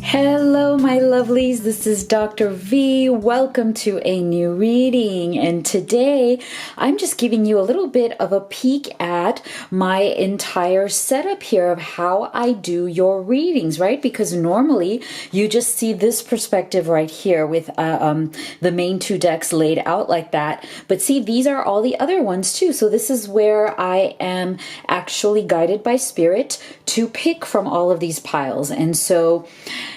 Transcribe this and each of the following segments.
Hello, my lovelies. This is Dr. V. Welcome to a new reading. And today I'm just giving you a little bit of a peek at my entire setup here of how I do your readings, right? Because normally you just see this perspective right here with the main two decks laid out like that. But see, these are all the other ones too. So this is where I am actually guided by spirit to pick from all of these piles. And so,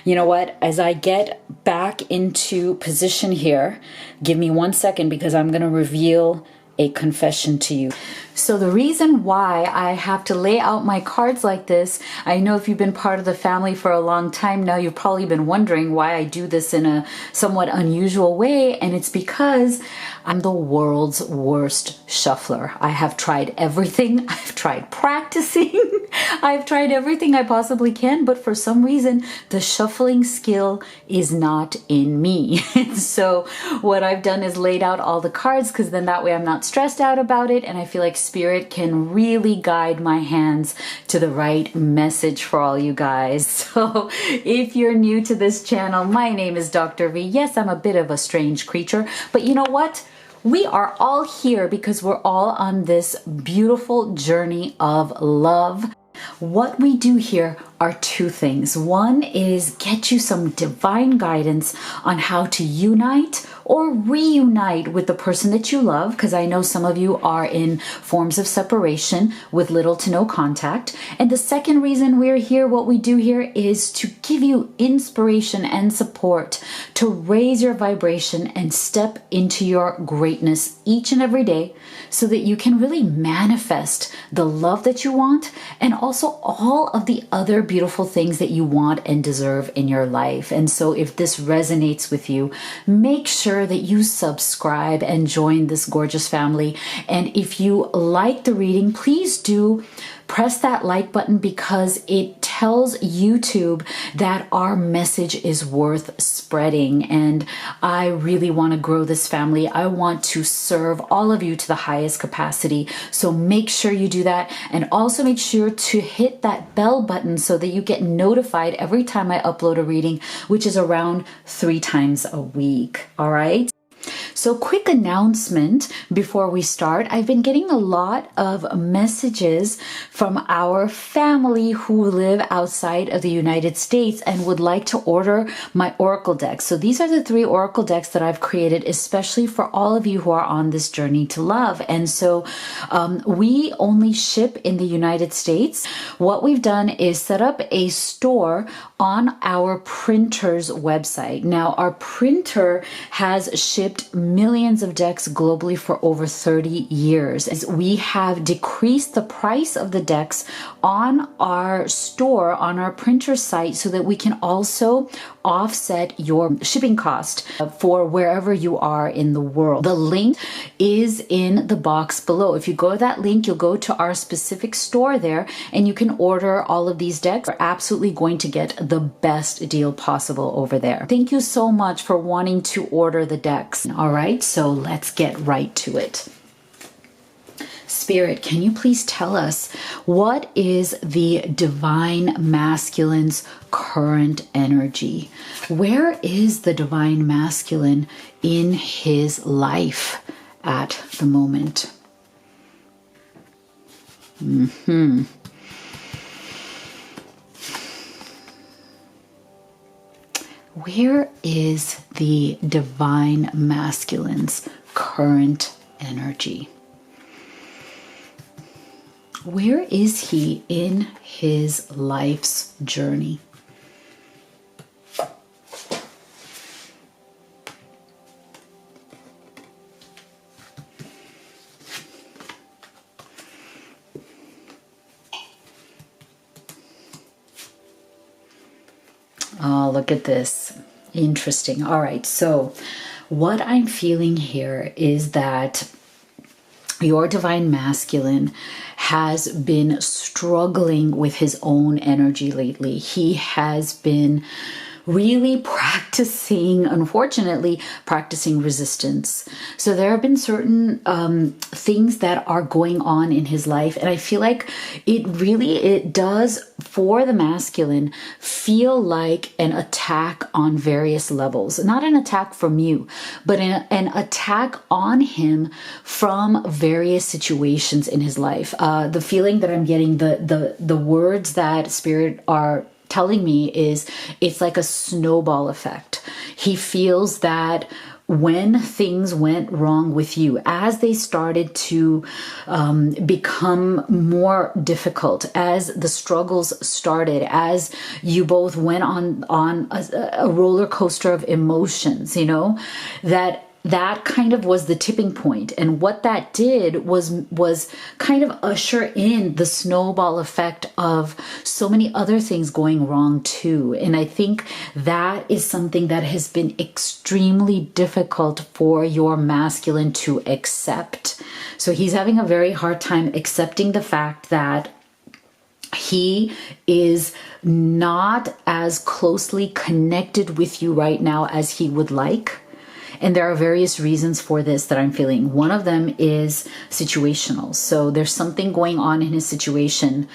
you know what, as I get back into position here, give me 1 second because I'm going to reveal a confession to you. So the reason why I have to lay out my cards like this, I know if you've been part of the family for a long time now, you've probably been wondering why I do this in a somewhat unusual way, and it's because I'm the world's worst shuffler. I have tried everything. I've tried practicing. I've tried everything I possibly can, but for some reason, the shuffling skill is not in me. And so what I've done is laid out all the cards because then that way I'm not stressed out about it, and I feel like spirit can really guide my hands to the right message for all you guys. So if you're new to this channel, my name is Dr. V. Yes, I'm a bit of a strange creature, but you know what? We are all here because we're all on this beautiful journey of love. What we do here are two things. One is get you some divine guidance on how to unite or reunite with the person that you love, because I know some of you are in forms of separation with little to no contact. And the second reason we're here, what we do here is to give you inspiration and support to raise your vibration and step into your greatness each and every day so that you can really manifest the love that you want and also all of the other beautiful things that you want and deserve in your life. And so if this resonates with you, make sure that you subscribe and join this gorgeous family. And if you like the reading, please do press that like button because it tells YouTube that our message is worth spreading. And I really want to grow this family. I want to serve all of you to the highest capacity. So make sure you do that. And also make sure to hit that bell button so that you get notified every time I upload a reading, which is around 3 times a week. All right. So quick announcement before we start. I've been getting a lot of messages from our family who live outside of the United States and would like to order my oracle decks. So these are the 3 oracle decks that I've created especially for all of you who are on this journey to love. And so we only ship in the United States. What we've done is set up a store on our printer's website. Now our printer has shipped millions of decks globally for over 30 years. As we have decreased the price of the decks on our store, on our printer site, so that we can also offset your shipping cost for wherever you are in the world. The link is in the box below. If you go to that link, you'll go to our specific store there and you can order all of these decks. You're absolutely going to get the best deal possible over there. Thank you so much for wanting to order the decks. All right, so let's get right to it. Spirit, can you please tell us what is the divine masculine's current energy? Where is the divine masculine in his life at the moment? Where is the divine masculine's current energy? Where is he in his life's journey? Oh, look at this. Interesting. All right. So what I'm feeling here is that your divine masculine has been struggling with his own energy lately. He has been really practicing, unfortunately, practicing resistance. So there have been certain things that are going on in his life. And I feel like it does, for the masculine, feel like an attack on various levels. Not an attack from you, but an attack on him from various situations in his life. The feeling that I'm getting, the words that Spirit are telling me is it's like a snowball effect. He feels that when things went wrong with you, as they started to become more difficult, as the struggles started, as you both went on a roller coaster of emotions, that kind of was the tipping point. And what that did was kind of usher in the snowball effect of so many other things going wrong too. And I think that is something that has been extremely difficult for your masculine to accept. So he's having a very hard time accepting the fact that he is not as closely connected with you right now as he would like. And there are various reasons for this that I'm feeling. One of them is situational. So there's something going on in his situation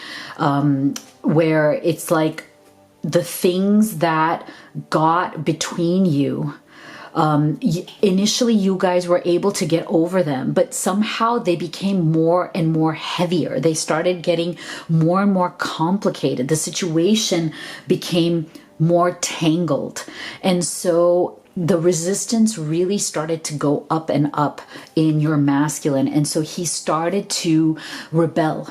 where it's like the things that got between you. Initially, you guys were able to get over them, but somehow they became more and more heavier. They started getting more and more complicated. The situation became more tangled. And so the resistance really started to go up and up in your masculine. And so he started to rebel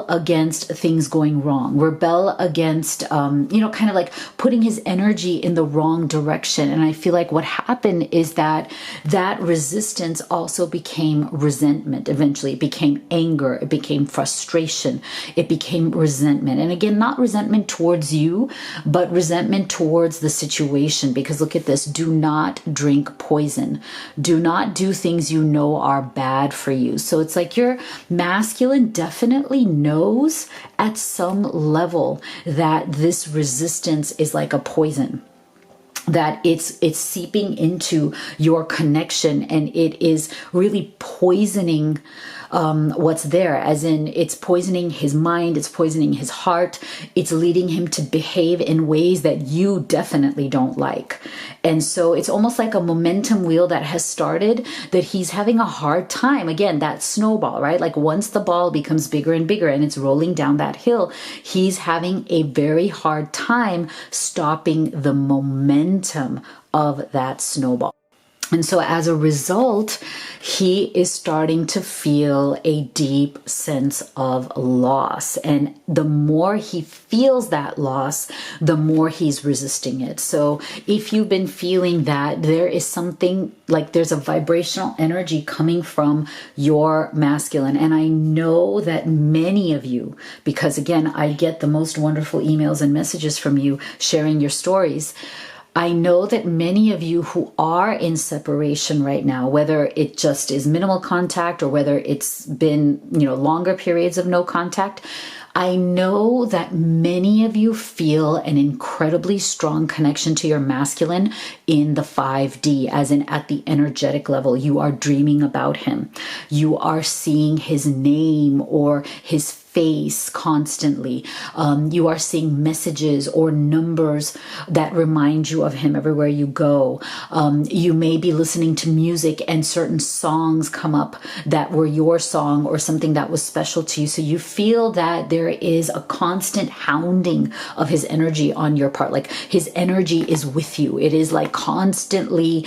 against things going wrong, rebel against, kind of like putting his energy in the wrong direction. And I feel like what happened is that resistance also became resentment. Eventually it became anger, it became frustration, it became resentment. And again, not resentment towards you, but resentment towards the situation. Because look at this. Do not drink poison. Do not do things you know are bad for you. So it's like your masculine definitely knows at some level that this resistance is like a poison, that it's seeping into your connection, and it is really poisoning what's there, as in it's poisoning his mind, it's poisoning his heart, it's leading him to behave in ways that you definitely don't like. And so it's almost like a momentum wheel that has started that he's having a hard time. Again, that snowball, right? Like once the ball becomes bigger and bigger and it's rolling down that hill, he's having a very hard time stopping the momentum of that snowball. And so as a result, he is starting to feel a deep sense of loss. And the more he feels that loss, the more he's resisting it. So if you've been feeling that there is something like there's a vibrational energy coming from your masculine, and I know that many of you, because again, I get the most wonderful emails and messages from you sharing your stories, I know that many of you who are in separation right now, whether it just is minimal contact or whether it's been, longer periods of no contact, I know that many of you feel an incredibly strong connection to your masculine in the 5D, as in at the energetic level. You are dreaming about him. You are seeing his name or his face constantly. You are seeing messages or numbers that remind you of him everywhere you go. You may be listening to music and certain songs come up that were your song or something that was special to you. So you feel that there is a constant hounding of his energy on your part. Like his energy is with you. It is like constantly,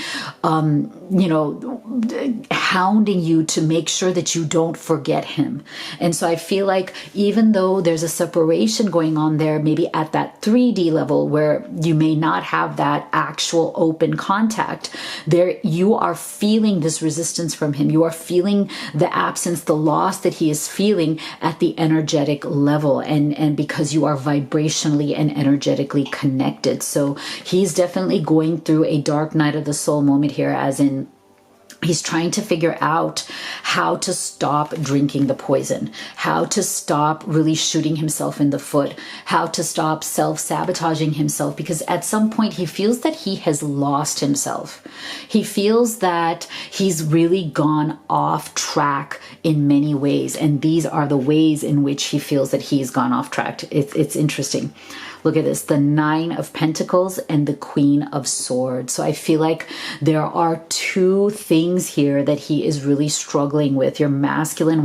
hounding you to make sure that you don't forget him. And so I feel like even though there's a separation going on there, maybe at that 3D level where you may not have that actual open contact, there you are feeling this resistance from him. You are feeling the absence, the loss that he is feeling at the energetic level, and because you are vibrationally and energetically connected. So he's definitely going through a dark night of the soul moment here, as in He's trying to figure out how to stop drinking the poison, how to stop really shooting himself in the foot, how to stop self-sabotaging himself, because at some point he feels that he has lost himself. He feels that he's really gone off track in many ways, and these are the ways in which he feels that he's gone off track. It's interesting. Look at this, the 9 of Pentacles and the Queen of Swords. So I feel like there are two things here that he is really struggling with. Your masculine,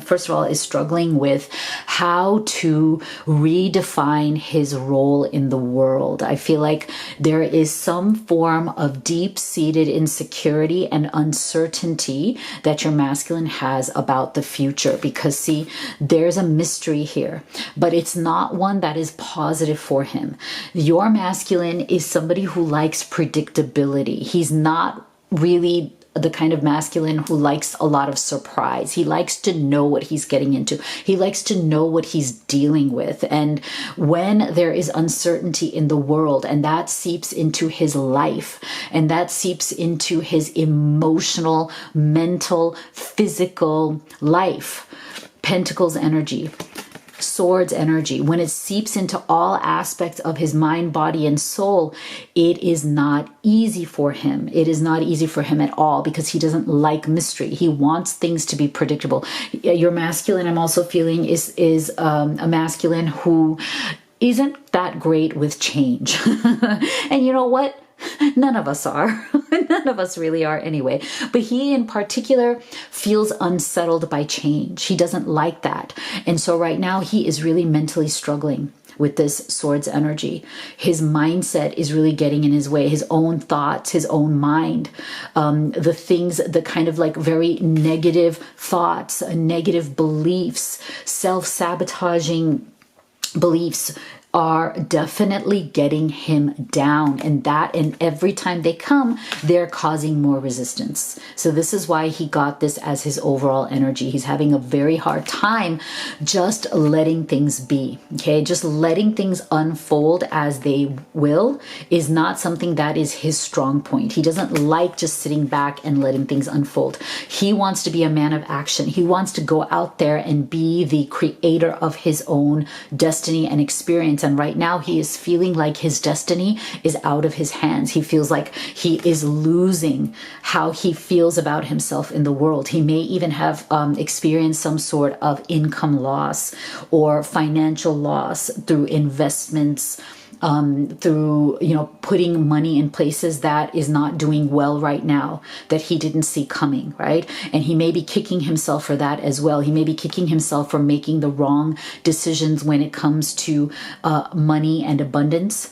first of all, is struggling with how to redefine his role in the world. I feel like there is some form of deep-seated insecurity and uncertainty that your masculine has about the future, because see, there's a mystery here, but it's not one that is positive for him. Your masculine is somebody who likes predictability. He's not really the kind of masculine who likes a lot of surprise. He likes to know what he's getting into. He likes to know what he's dealing with. And when there is uncertainty in the world, and that seeps into his life, and that seeps into his emotional, mental, physical life, Pentacles energy, Swords energy, when it seeps into all aspects of his mind, body, and soul, it is not easy for him. It is not easy for him at all, because he doesn't like mystery. He wants things to be predictable. Your masculine, I'm also feeling, is a masculine who isn't that great with change. And you know what? None of us are. None of us really are anyway. But he in particular feels unsettled by change. He doesn't like that. And so right now he is really mentally struggling with this Swords energy. His mindset is really getting in his way. His own thoughts, his own mind, the things, the kind of like very negative thoughts, negative beliefs, self-sabotaging beliefs are definitely getting him down, and every time they come, they're causing more resistance. So this is why he got this as his overall energy. He's having a very hard time just letting things be. Okay, just letting things unfold as they will is not something that is his strong point. He doesn't like just sitting back and letting things unfold. He wants to be a man of action. He wants to go out there and be the creator of his own destiny and experience. And right now he is feeling like his destiny is out of his hands. He feels like he is losing how he feels about himself in the world. He may even have experienced some sort of income loss or financial loss through investments, through, putting money in places that is not doing well right now, that he didn't see coming, right? And he may be kicking himself for that as well. He may be kicking himself for making the wrong decisions when it comes to money and abundance.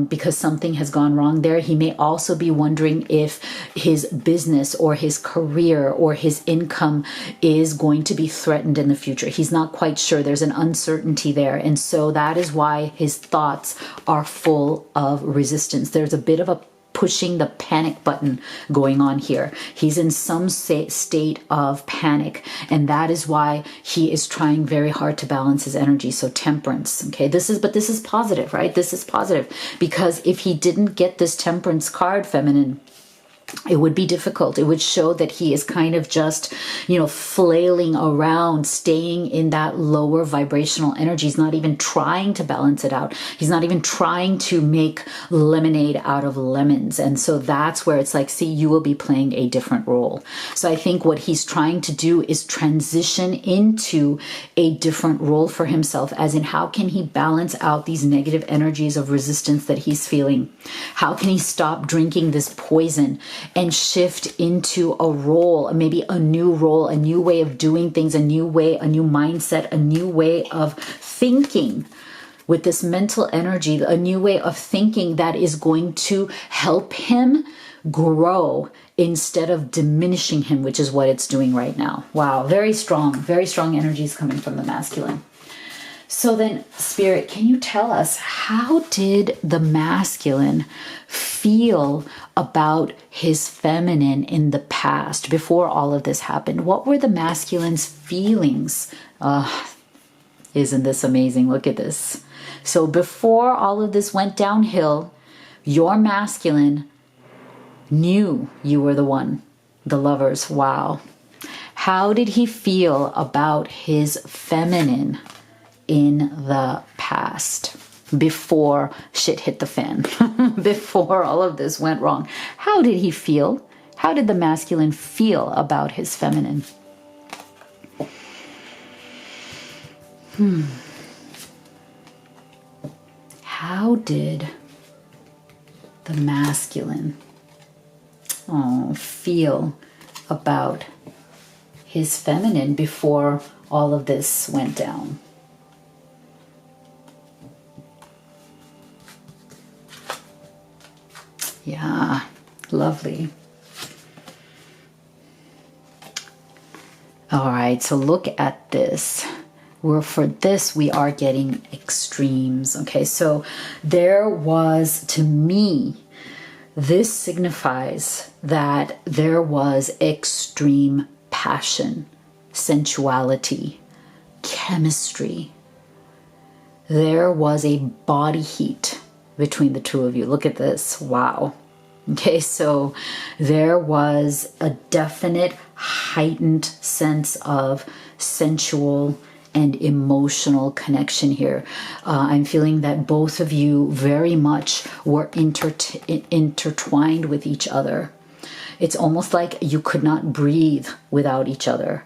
Because something has gone wrong there. He may also be wondering if his business or his career or his income is going to be threatened in the future. He's not quite sure. There's an uncertainty there. And so that is why his thoughts are full of resistance. There's a bit of a pushing the panic button going on here. He's in some state of panic, and that is why he is trying very hard to balance his energy. So temperance, okay, this is positive, right? This is positive, because if he didn't get this temperance card, feminine, it would be difficult. It would show that he is kind of just, flailing around, staying in that lower vibrational energy. He's not even trying to balance it out. He's not even trying to make lemonade out of lemons. And so that's where it's like, see, you will be playing a different role. So I think what he's trying to do is transition into a different role for himself, as in how can he balance out these negative energies of resistance that he's feeling? How can he stop drinking this poison and shift into a role, maybe a new role, a new way of doing things, a new way, a new mindset, a new way of thinking with this mental energy, a new way of thinking that is going to help him grow instead of diminishing him, which is what it's doing right now. Wow, very strong energies coming from the masculine. So then, Spirit, can you tell us, how did the masculine feel about his feminine in the past, before all of this happened? What were the masculine's feelings? Isn't this amazing? Look at this. So before all of this went downhill, your masculine knew you were the one. the Lovers. Wow. How did he feel about his feminine in the past? Before shit hit the fan, before all of this went wrong. How did he feel? How did the masculine feel about his feminine? How did the masculine feel about his feminine before all of this went down? Yeah, lovely. All right, so look at this. For this, we are getting extremes. Okay, so there was, to me, this signifies that there was extreme passion, sensuality, chemistry. There was a body heat between the two of you. Look at this. Wow. Okay, so there was a definite heightened sense of sensual and emotional connection here. I'm feeling that both of you very much were intertwined with each other. It's almost like you could not breathe without each other.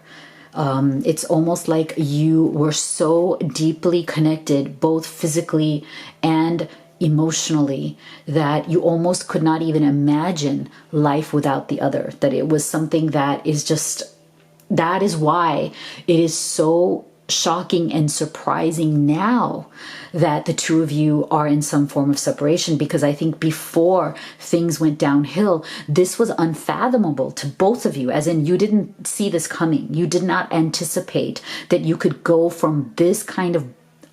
It's almost like you were so deeply connected, both physically and emotionally, that you almost could not even imagine life without the other. That it was something that is just, that is why it is so shocking and surprising now that the two of you are in some form of separation, because I think before things went downhill, this was unfathomable to both of you, as in you didn't see this coming. You did not anticipate that you could go from this kind of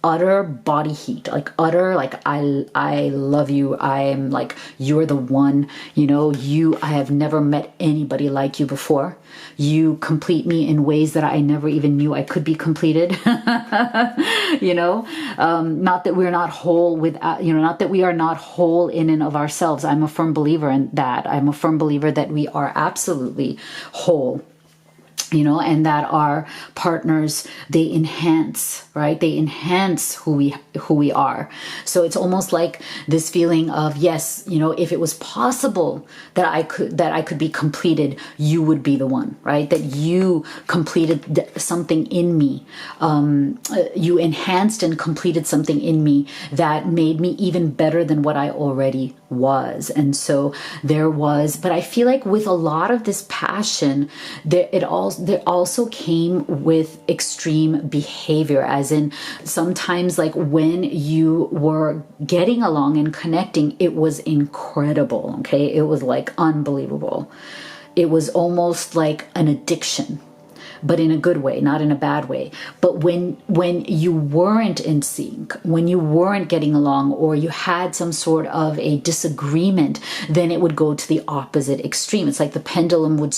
utter body heat, like utter, like I love you, I am like, you're the one, you know, I have never met anybody like you before. You complete me in ways that I never even knew I could be completed. You know, not that we're not whole without, you know, not that we are not whole in and of ourselves. I'm a firm believer in that. I'm a firm believer that we are absolutely whole, you know, and that our partners, they enhance, right? They enhance who we are. So it's almost like this feeling of, yes, you know, if it was possible that I could be completed, you would be the one, right? That you completed something in me. You enhanced and completed something in me that made me even better than what I already was. And so there was, but I feel like with a lot of this passion, there also came with extreme behavior, as in sometimes, like when you were getting along and connecting, it was incredible. Okay, it was like unbelievable. It was almost like an addiction, but in a good way, not in a bad way. But when you weren't in sync, when you weren't getting along, or you had some sort of a disagreement, then it would go to the opposite extreme. It's like the pendulum would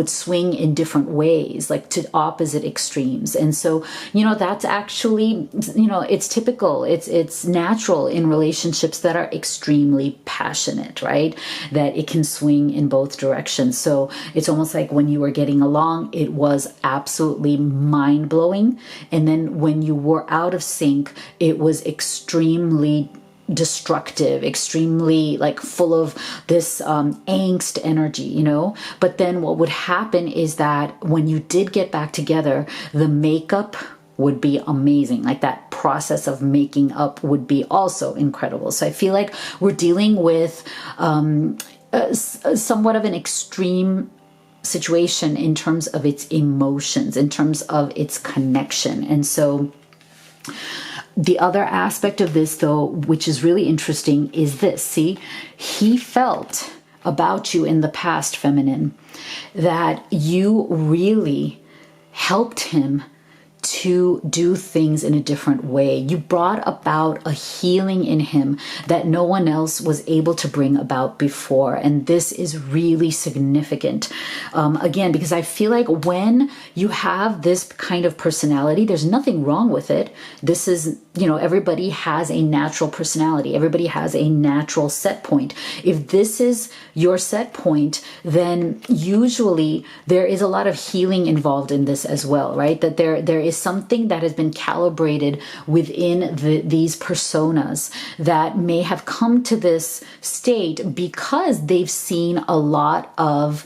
swing in different ways, like to opposite extremes. And so, you know, that's actually, you know, it's typical. It's natural in relationships that are extremely passionate, right? That it can swing in both directions. So it's almost like when you were getting along, it was absolutely mind-blowing, and then when you were out of sync, it was extremely destructive, extremely like full of this angst energy, you know. But then what would happen is that when you did get back together, the makeup would be amazing. Like that process of making up would be also incredible. So I feel like we're dealing with somewhat of an extreme situation in terms of its emotions, in terms of its connection. And so the other aspect of this, though, which is really interesting, is this. See, he felt about you in the past, feminine, that you really helped him to do things in a different way. You brought about a healing in him that no one else was able to bring about before. And this is really significant. Again, because I feel like when you have this kind of personality, there's nothing wrong with it. This is, everybody has a natural personality. Everybody has a natural set point. If this is your set point, then usually there is a lot of healing involved in this as well, right? That there is something that has been calibrated within these personas that may have come to this state because they've seen a lot of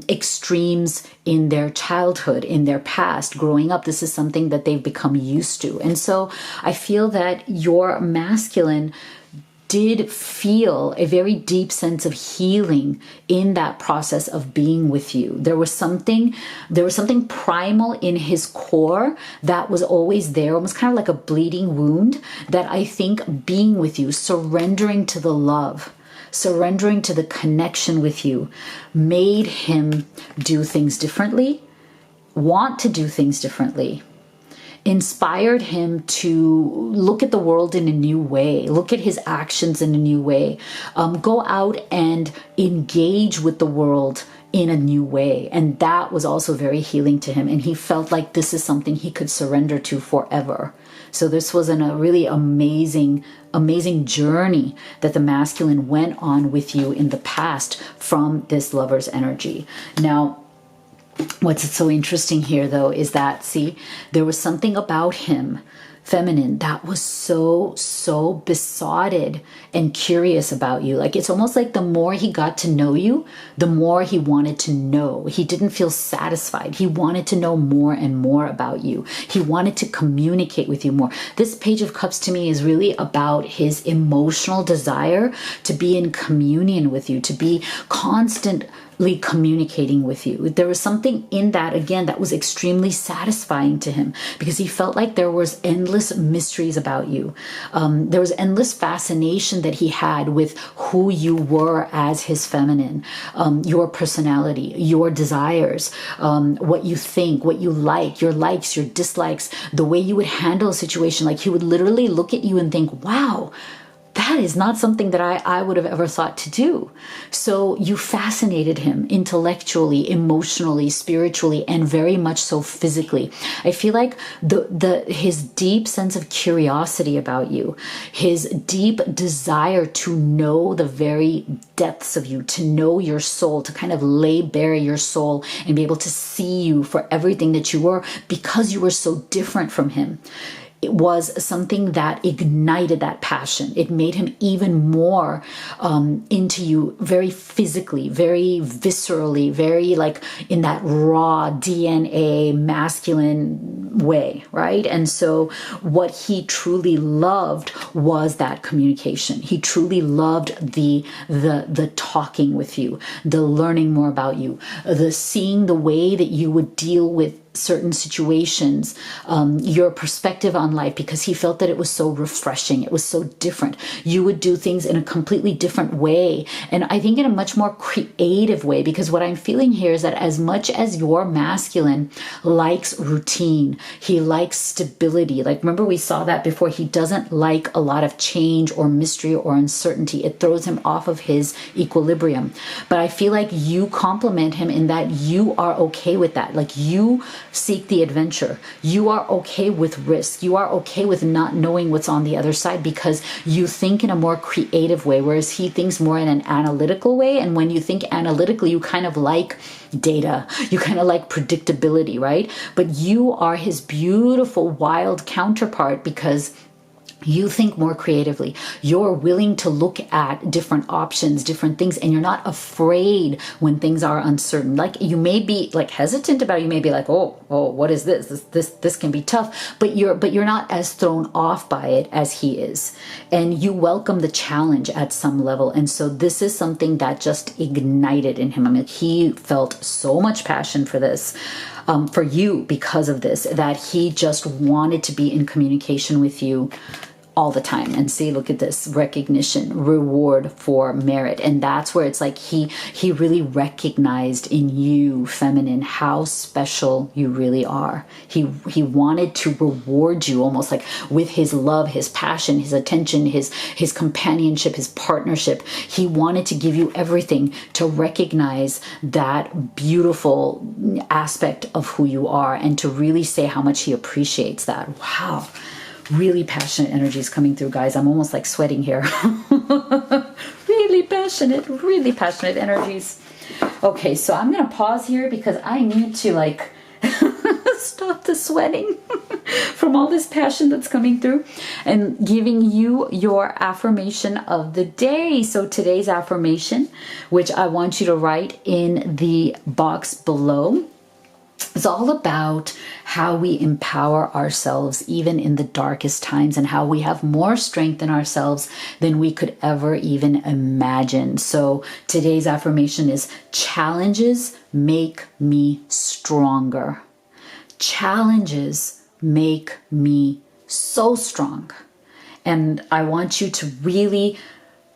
extremes in their childhood, in their past, growing up. This is something that they've become used to. And so I feel that your masculine did feel a very deep sense of healing in that process of being with you. There was something primal in his core that was always there, almost kind of like a bleeding wound, that I think being with you, surrendering to the love, surrendering to the connection with you, made him do things differently, want to do things differently, inspired him to look at the world in a new way, look at his actions in a new way, go out and engage with the world in a new way. And that was also very healing to him. And he felt like this is something he could surrender to forever. So this was a really amazing journey that the masculine went on with you in the past from this lover's energy. Now, what's so interesting here, though, is that, see, there was something about him, feminine, that was so besotted and curious about you. Like, it's almost like the more he got to know you, the more he wanted to know. He didn't feel satisfied. He wanted to know more and more about you. He wanted to communicate with you more. This Page of Cups to me is really about his emotional desire to be in communion with you, to be constantly communicating with you. There was something in that, again, that was extremely satisfying to him because he felt like there was endless mysteries about you. There was endless fascination that he had with who you were as his feminine, your personality, your desires, what you think, what you like, your likes, your dislikes, the way you would handle a situation. Like, he would literally look at you and think, wow, that is not something that I would have ever thought to do. So you fascinated him intellectually, emotionally, spiritually, and very much so physically. I feel like his deep sense of curiosity about you, his deep desire to know the very depths of you, to know your soul, to kind of lay bare your soul and be able to see you for everything that you were because you were so different from him. It was something that ignited that passion. It made him even more into you very physically, very viscerally, very like in that raw DNA masculine way, right? And so what he truly loved was that communication. He truly loved the talking with you, the learning more about you, the seeing the way that you would deal with certain situations, your perspective on life, because he felt that it was so refreshing. It was so different. You would do things in a completely different way. And I think in a much more creative way, because what I'm feeling here is that as much as your masculine likes routine, he likes stability. Like, remember we saw that before. He doesn't like a lot of change or mystery or uncertainty. It throws him off of his equilibrium. But I feel like you complement him in that you are okay with that. Like, you seek the adventure. You are okay with risk. You are okay with not knowing what's on the other side because you think in a more creative way, whereas he thinks more in an analytical way. And when you think analytically, you kind of like data. You kind of like predictability, right? But you are his beautiful, wild counterpart because you think more creatively. You're willing to look at different options, different things, and you're not afraid when things are uncertain. Like, you may be like hesitant about it. You may be like, oh, what is this? This can be tough. But you're not as thrown off by it as he is. And you welcome the challenge at some level. And so this is something that just ignited in him. I mean, he felt so much passion for this. For you because of this, that he just wanted to be in communication with you all the time. And see, look at this: recognition, reward for merit. And that's where it's like he really recognized in you, feminine, how special you really are. He wanted to reward you almost like with his love, his passion, his attention, his companionship, his partnership. He wanted to give you everything to recognize that beautiful aspect of who you are, and to really say how much he appreciates that. Wow. Really passionate energies coming through, guys. I'm almost like sweating here. really passionate energies. Okay, so I'm going to pause here because I need to like stop the sweating from all this passion that's coming through, and giving you your affirmation of the day. So today's affirmation, which I want you to write in the box below, it's all about how we empower ourselves even in the darkest times, and how we have more strength in ourselves than we could ever even imagine. So today's affirmation is: challenges make me stronger. Challenges make me so strong. And I want you to really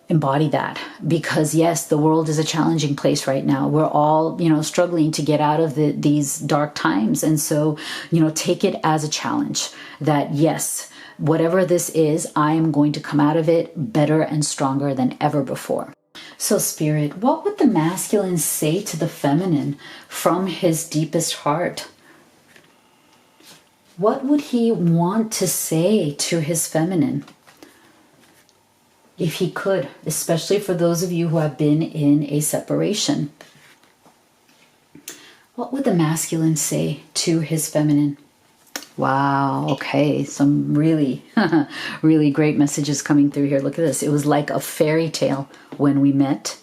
embody that, because yes, the world is a challenging place right now. We're all, struggling to get out of these dark times. And so, take it as a challenge that yes, whatever this is, I am going to come out of it better and stronger than ever before. So Spirit, what would the masculine say to the feminine from his deepest heart? What would he want to say to his feminine? If he could, especially for those of you who have been in a separation. What would the masculine say to his feminine? Wow, okay, some really, really great messages coming through here. Look at this. It was like a fairy tale when we met.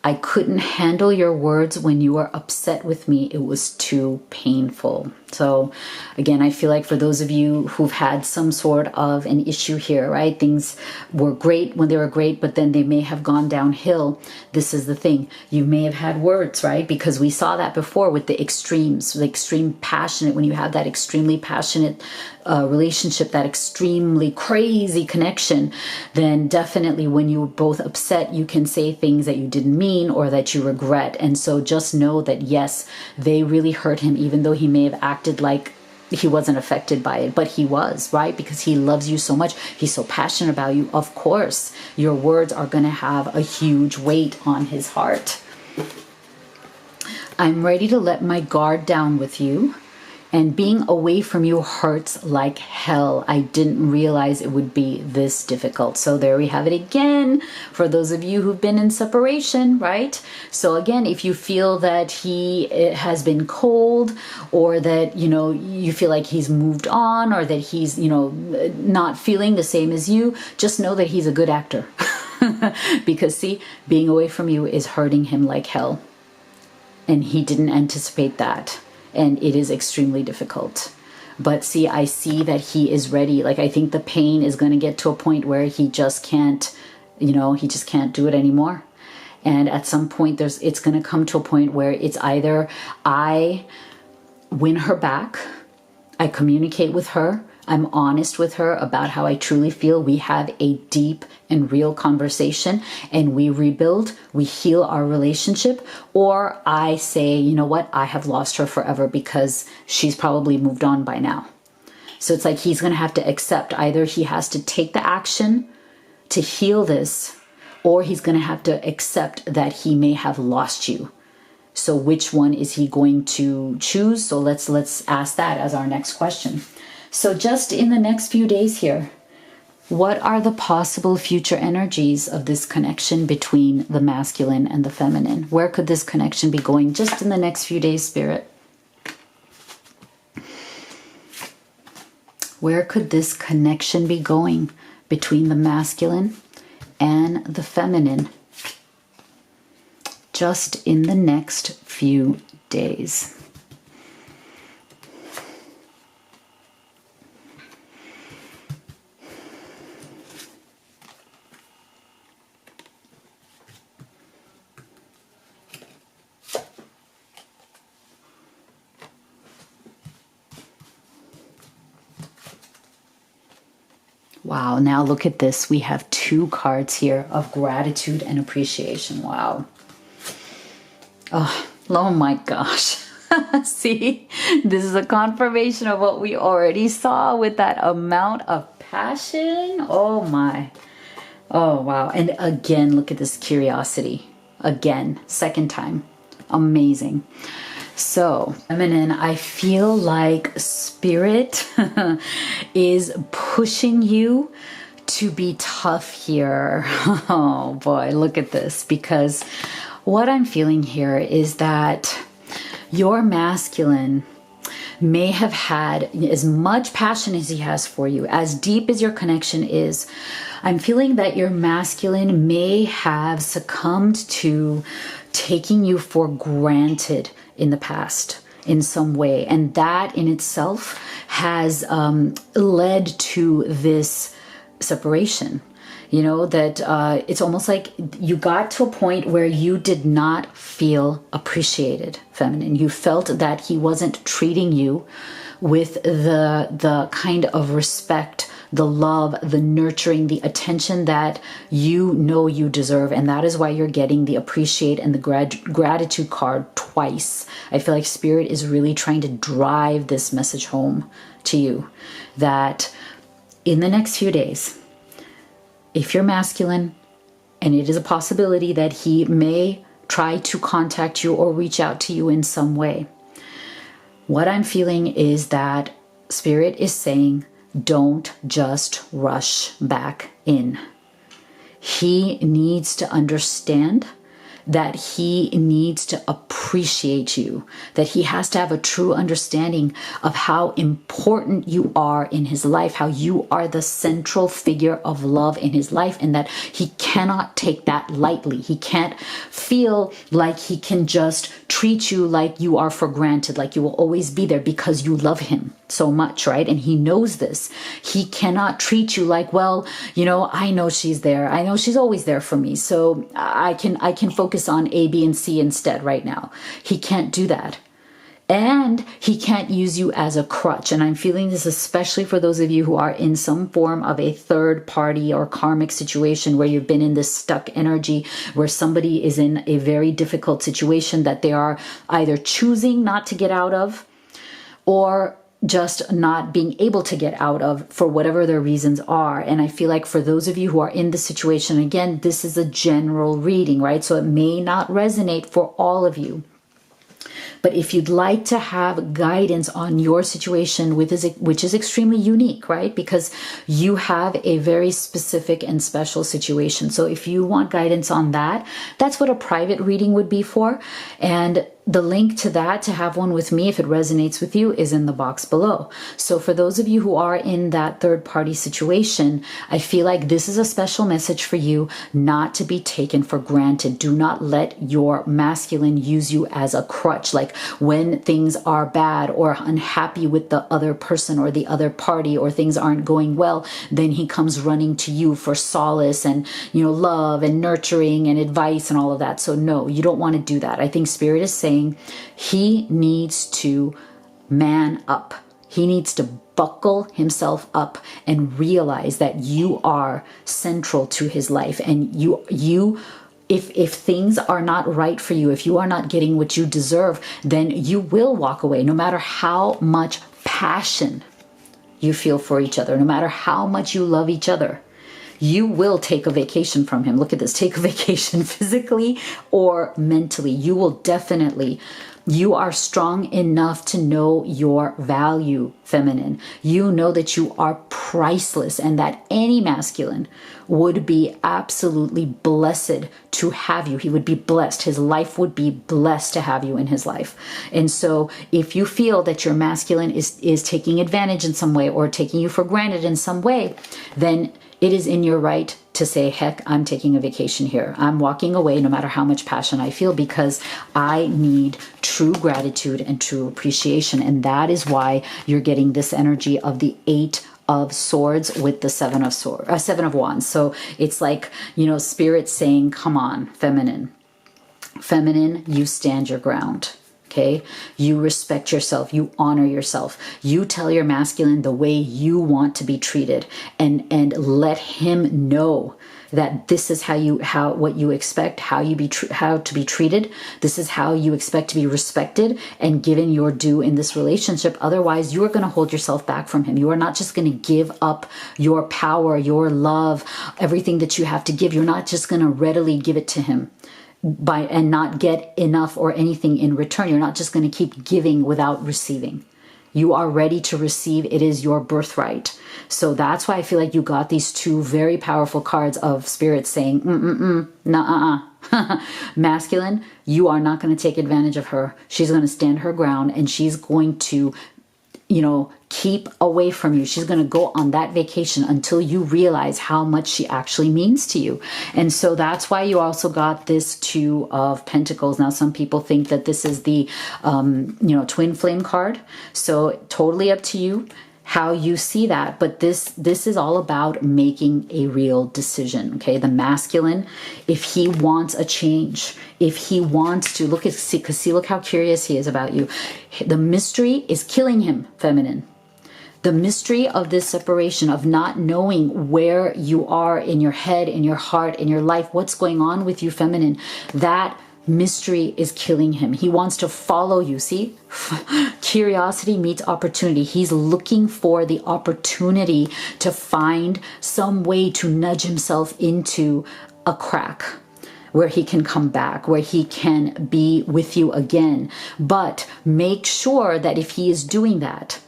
I couldn't handle your words when you were upset with me. It was too painful. So again, I feel like for those of you who've had some sort of an issue here, right? Things were great when they were great, but then they may have gone downhill. This is the thing. You may have had words, right? Because we saw that before with the extremes, the extreme passionate, when you have that extremely passionate relationship, that extremely crazy connection, then definitely when you're both upset, you can say things that you didn't mean or that you regret. And so just know that yes, they really hurt him, even though he may have acted like he wasn't affected by it, but he was, right? Because he loves you so much. He's so passionate about you. Of course, your words are going to have a huge weight on his heart. I'm ready to let my guard down with you. And being away from you hurts like hell. I didn't realize it would be this difficult. So there we have it again for those of you who've been in separation, right? So again, if you feel that he has been cold, or that, you feel like he's moved on, or that he's, not feeling the same as you, just know that he's a good actor. Because see, being away from you is hurting him like hell. And he didn't anticipate that. And it is extremely difficult. But see, I see that he is ready. Like, I think the pain is going to get to a point where he just can't, he just can't do it anymore. And at some point, it's going to come to a point where it's either I win her back, I communicate with her, I'm honest with her about how I truly feel. We have a deep and real conversation, and we rebuild, we heal our relationship. Or I say, you know what, I have lost her forever because she's probably moved on by now. So it's like he's going to have to accept, either he has to take the action to heal this, or he's going to have to accept that he may have lost you. So which one is he going to choose? So let's ask that as our next question. So just in the next few days here, what are the possible future energies of this connection between the masculine and the feminine? Where could this connection be going just in the next few days, Spirit? Where could this connection be going between the masculine and the feminine just in the next few days? Wow, now look at this. We have 2 cards here of gratitude and appreciation. Wow. Oh my gosh. See, this is a confirmation of what we already saw with that amount of passion. Oh my. Oh, wow. And again, look at this curiosity. Again, second time. Amazing. So, feminine, I feel like spirit is pushing you to be tough here. Oh boy, look at this. Because what I'm feeling here is that your masculine may have had as much passion as he has for you, as deep as your connection is. I'm feeling that your masculine may have succumbed to taking you for granted in the past in some way. And that in itself has led to this separation. You know, that it's almost like you got to a point where you did not feel appreciated, feminine. You felt that he wasn't treating you with the kind of respect, the love, the nurturing, the attention that you know you deserve. And that is why you're getting the appreciate and the gratitude card twice. I feel like spirit is really trying to drive this message home to you that in the next few days, if you're masculine, and it is a possibility that he may try to contact you or reach out to you in some way, what I'm feeling is that spirit is saying, don't just rush back in. He needs to understand that he needs to appreciate you, that he has to have a true understanding of how important you are in his life, how you are the central figure of love in his life, and that he cannot take that lightly. He can't feel like he can just treat you like you are for granted, like you will always be there because you love him so much, right? And he knows this. He cannot treat you like, well, you know, I know she's there. I know she's always there for me. So I can focus on A, B, and C instead right now. He can't do that. And he can't use you as a crutch. And I'm feeling this especially for those of you who are in some form of a third party or karmic situation where you've been in this stuck energy, where somebody is in a very difficult situation that they are either choosing not to get out of or just not being able to get out of for whatever their reasons are. And I feel like for those of you who are in this situation, again, this is a general reading, right? So it may not resonate for all of you. But if you'd like to have guidance on your situation, which is extremely unique, right? Because you have a very specific and special situation. So if you want guidance on that, that's what a private reading would be for. And the link to that, to have one with me, if it resonates with you, is in the box below. So for those of you who are in that third party situation, I feel like this is a special message for you not to be taken for granted. Do not let your masculine use you as a crutch. Like when things are bad or unhappy with the other person or the other party, or things aren't going well, then he comes running to you for solace and, you know, love and nurturing and advice and all of that. So no, you don't want to do that. I think spirit is saying he needs to man up. He needs to buckle himself up and realize that you are central to his life. And if things are not right for you, if you are not getting what you deserve, then you will walk away, no matter how much passion you feel for each other, no matter how much you love each other. You will take a vacation from him. Look at this. Take a vacation physically or mentally. You will definitely. You are strong enough to know your value, feminine. You know that you are priceless and that any masculine would be absolutely blessed to have you. He would be blessed. His life would be blessed to have you in his life. And so if you feel that your masculine is taking advantage in some way or taking you for granted in some way, then it is in your right to say, heck, I'm taking a vacation here. I'm walking away no matter how much passion I feel, because I need true gratitude and true appreciation. And that is why you're getting this energy of the 8 of Swords with the 7 of Wands. So it's like, you know, spirit saying, come on, feminine. Feminine, you stand your ground. Okay, you respect yourself, you honor yourself, you tell your masculine the way you want to be treated, and let him know that this is what you expect, how to be treated. This is how you expect to be respected and given your due in this relationship. Otherwise, you are going to hold yourself back from him. You are not just going to give up your power, your love, everything that you have to give. You're not just going to readily give it to him and not get enough or anything in return. You're not just going to keep giving without receiving. You are ready to receive. It is your birthright. So that's why I feel like you got these two very powerful cards of spirit saying, masculine, you are not going to take advantage of her. She's going to stand her ground, and she's going to, keep away from you. She's going to go on that vacation until you realize how much she actually means to you. And so that's why you also got this Two of Pentacles. Now, some people think that this is the, twin flame card. So totally up to you how you see that, but this is all about making a real decision. Okay, the masculine, if he wants a change, if he wants to look how curious he is about you. The mystery is killing him, feminine. The mystery of this separation, of not knowing where you are in your head, in your heart, in your life, what's going on with you, feminine, that mystery is killing him. He wants to follow you. See, curiosity meets opportunity. He's looking for the opportunity to find some way to nudge himself into a crack where he can come back, where he can be with you again. But make sure that if he is doing that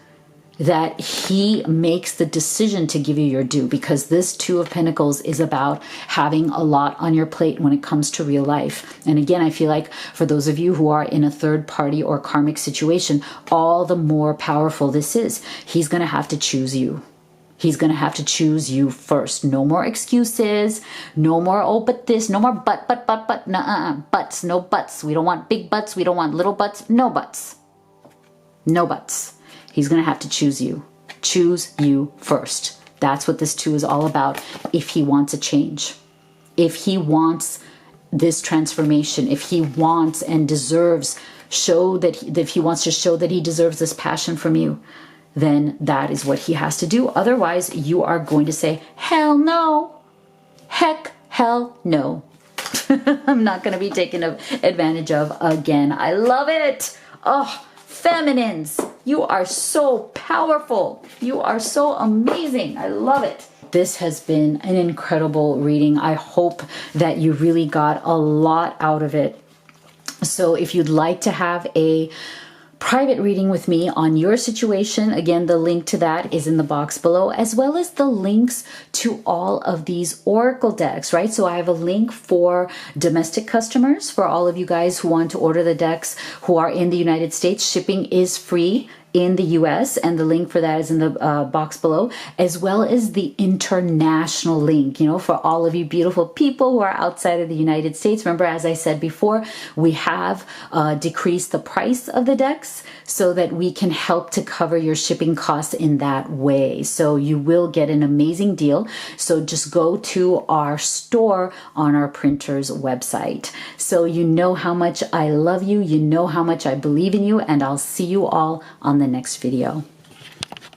he makes the decision to give you your due, because this Two of Pentacles is about having a lot on your plate when it comes to real life. And again, I feel like for those of you who are in a third party or karmic situation, all the more powerful this is. He's going to have to choose you. He's going to have to choose you first. No more excuses. No more, oh, but this. No more but. Nuh-uh. Buts. No buts. We don't want big butts. We don't want little butts. No buts. No buts. He's going to have to choose you. Choose you first. That's what this Two is all about. If he wants a change, if he wants this transformation, if he wants and deserves, if he wants to show that he deserves this passion from you, then that is what he has to do. Otherwise, you are going to say, hell no. Heck, hell no. I'm not going to be taken advantage of again. I love it. Oh, feminines, you are so powerful. You are so amazing. I love it. This has been an incredible reading. I hope that you really got a lot out of it. So if you'd like to have a private reading with me on your situation, again, the link to that is in the box below, as well as the links to all of these oracle decks, right? So I have a link for domestic customers, for all of you guys who want to order the decks who are in the United States. Shipping is free in the US, and the link for that is in the box below, as well as the international link, for all of you beautiful people who are outside of the United States. Remember, as I said before, we have decreased the price of the decks so that we can help to cover your shipping costs in that way. So you will get an amazing deal. So just go to our store on our printer's website. So you know how much I love you, you know how much I believe in you, and I'll see you all on the next video.